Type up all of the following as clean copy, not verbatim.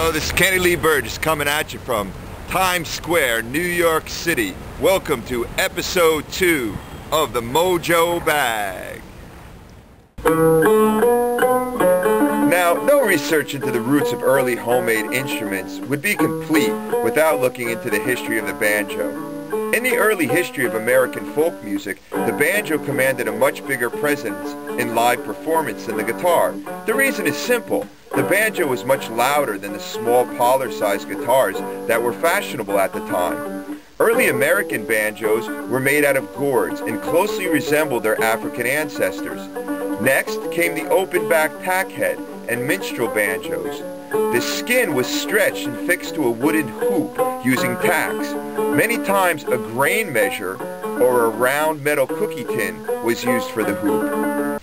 Hello, this is Kenny Lee Burgess coming at you from Times Square, New York City. Welcome to episode 2 of the Mojo Bag. Now, no research into the roots of early homemade instruments would be complete without looking into the history of the banjo. In the early history of American folk music, the banjo commanded a much bigger presence in live performance than the guitar. The reason is simple. The banjo was much louder than the small parlor-sized guitars that were fashionable at the time. Early American banjos were made out of gourds and closely resembled their African ancestors. Next came the open-back tackhead and minstrel banjos. The skin was stretched and fixed to a wooden hoop using tacks. Many times a grain measure or a round metal cookie tin was used for the hoop.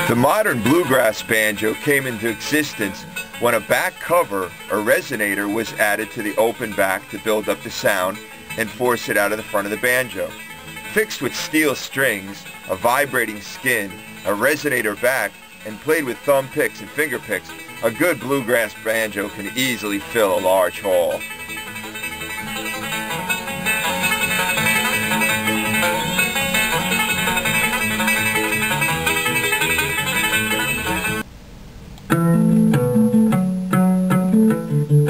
The modern bluegrass banjo came into existence when a back cover or resonator was added to the open back to build up the sound and force it out of the front of the banjo. Fixed with steel strings, a vibrating skin, a resonator back, and played with thumb picks and finger picks, a good bluegrass banjo can easily fill a large hall.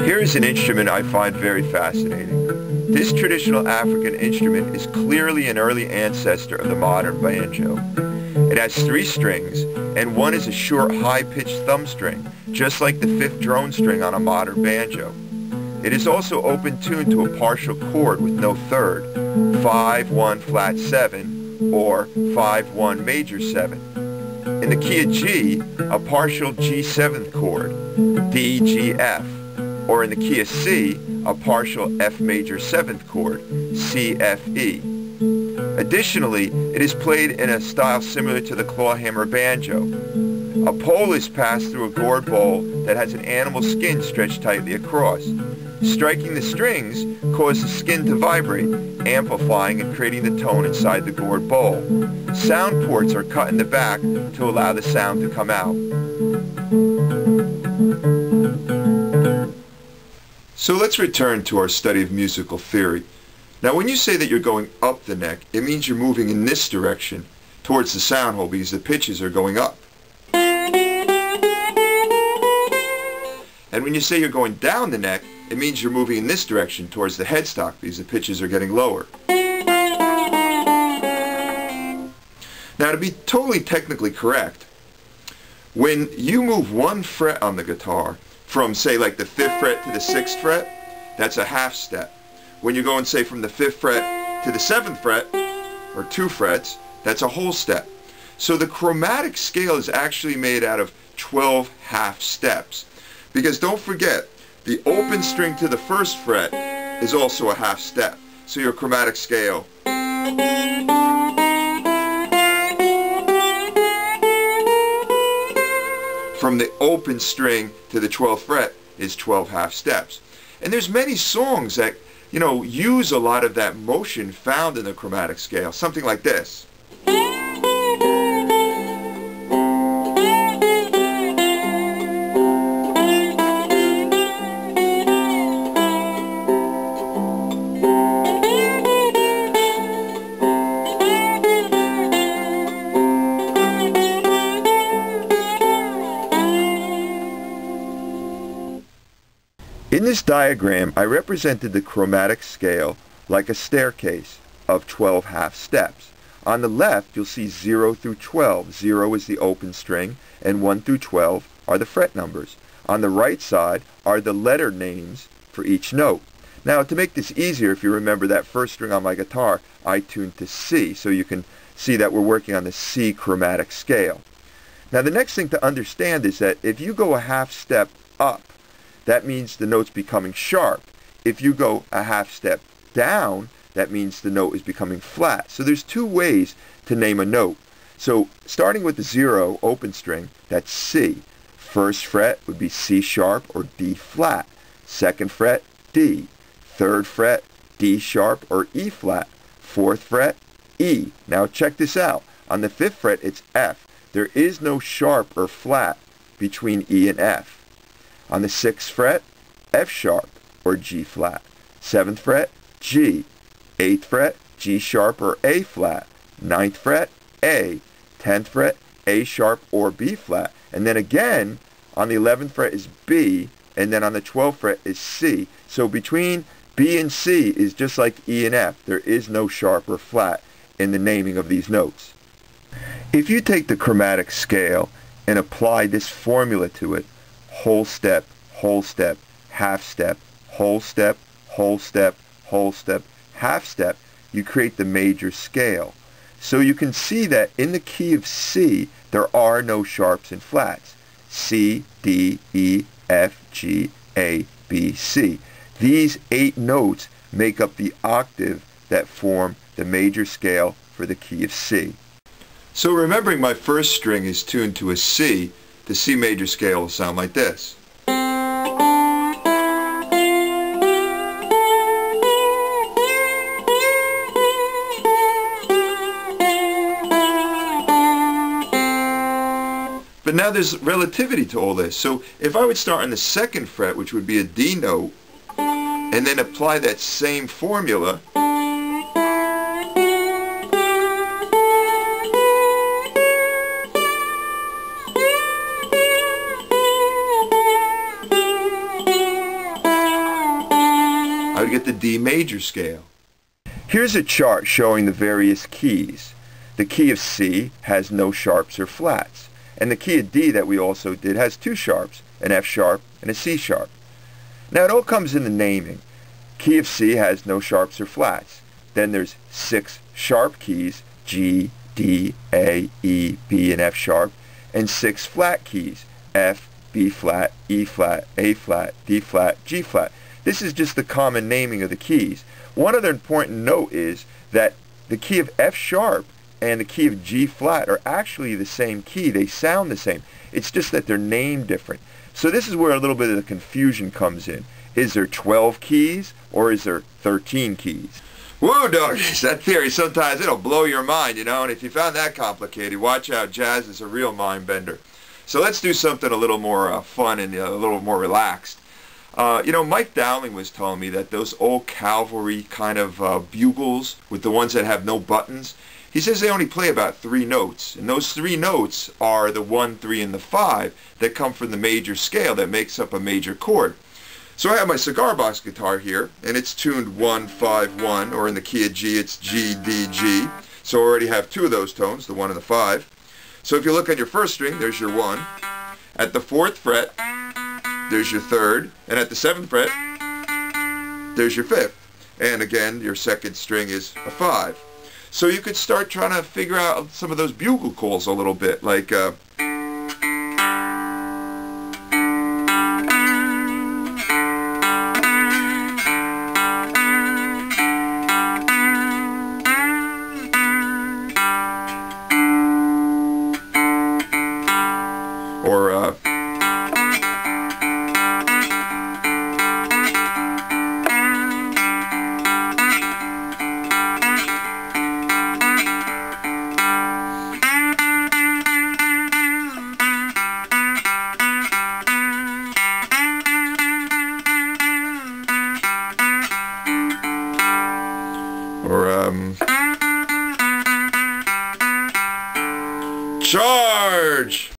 Here is an instrument I find very fascinating. This traditional African instrument is clearly an early ancestor of the modern banjo. It has 3 strings, and one is a short, high-pitched thumb string, just like the 5th drone string on a modern banjo. It is also open-tuned to a partial chord with no third, 5-1 flat 7, or 5-1 major 7. In the key of G, a partial G7th chord, D, G, F. Or in the key of C, a partial F major 7th chord, C, F, E. Additionally, it is played in a style similar to the clawhammer banjo. A pole is passed through a gourd bowl that has an animal skin stretched tightly across. Striking the strings causes the skin to vibrate, amplifying and creating the tone inside the gourd bowl. Sound ports are cut in the back to allow the sound to come out. So let's return to our study of musical theory. Now when you say that you're going up the neck, it means you're moving in this direction towards the sound hole because the pitches are going up. And when you say you're going down the neck, it means you're moving in this direction towards the headstock because the pitches are getting lower. Now to be totally technically correct, when you move 1 fret on the guitar, from say like the 5th fret to the 6th fret, that's a half step. When you go and say from the 5th fret to the 7th fret, or 2 frets, that's a whole step. So the chromatic scale is actually made out of 12 half steps. Because don't forget, the open string to the 1st fret is also a half step. So your chromatic scale from the open string to the 12th fret is 12 half steps. And there's many songs that, use a lot of that motion found in the chromatic scale. Something like this. In this diagram, I represented the chromatic scale like a staircase of 12 half steps. On the left, you'll see 0 through 12. 0 is the open string, and 1 through 12 are the fret numbers. On the right side are the letter names for each note. Now, to make this easier, if you remember that first string on my guitar, I tuned to C, so you can see that we're working on the C chromatic scale. Now the next thing to understand is that if you go a half step up, that means the note's becoming sharp. If you go a half step down, that means the note is becoming flat. So there's two ways to name a note. So starting with the 0 open string, that's C. First fret would be C sharp or D flat. Second fret, D. Third fret, D sharp or E flat. Fourth fret, E. Now check this out. On the fifth fret, it's F. There is no sharp or flat between E and F. On the sixth fret, F sharp or G flat. Seventh fret, G. Eighth fret, G sharp or A flat. Ninth fret, A. 10th fret, A sharp or B flat. And then again, on the 11th fret is B, and then on the 12th fret is C. So between B and C is just like E and F. There is no sharp or flat in the naming of these notes. If you take the chromatic scale and apply this formula to it, whole step, half step, whole step, whole step, whole step, half step, you create the major scale. So you can see that in the key of C, there are no sharps and flats. C, D, E, F, G, A, B, C. These 8 notes make up the octave that form the major scale for the key of C. So remembering my first string is tuned to a C, the C major scale will sound like this. But now there's relativity to all this. So if I would start on the second fret, which would be a D note, and then apply that same formula, I would get the D major scale. Here's a chart showing the various keys. The key of C has no sharps or flats. And the key of D that we also did has 2 sharps, an F sharp and a C sharp. Now it all comes in the naming. Key of C has no sharps or flats. Then there's 6 sharp keys, G, D, A, E, B, and F sharp, and 6 flat keys, F, B flat, E flat, A flat, D flat, G flat. This is just the common naming of the keys. One other important note is that the key of F sharp and the key of G flat are actually the same key. They sound the same. It's just that they're named different. So this is where a little bit of the confusion comes in. Is there 12 keys or is there 13 keys? Whoa, doggies, that theory, sometimes it'll blow your mind, you know, and if you found that complicated, watch out, jazz is a real mind bender. So let's do something a little more fun and a little more relaxed. You know, Mike Dowling was telling me that those old cavalry kind of bugles with the ones that have no buttons, he says they only play about 3 notes, and those 3 notes are the 1, 3, and the 5 that come from the major scale that makes up a major chord. So I have my cigar box guitar here, and it's tuned 1, 5, 1, or in the key of G it's G, D, G. So I already have 2 of those tones, the 1 and the 5. So if you look on your first string, there's your 1. At the 4th fret, there's your 3rd, and at the 7th fret, there's your 5th. And again, your second string is a 5. So you could start trying to figure out some of those bugle calls a little bit, like Charge!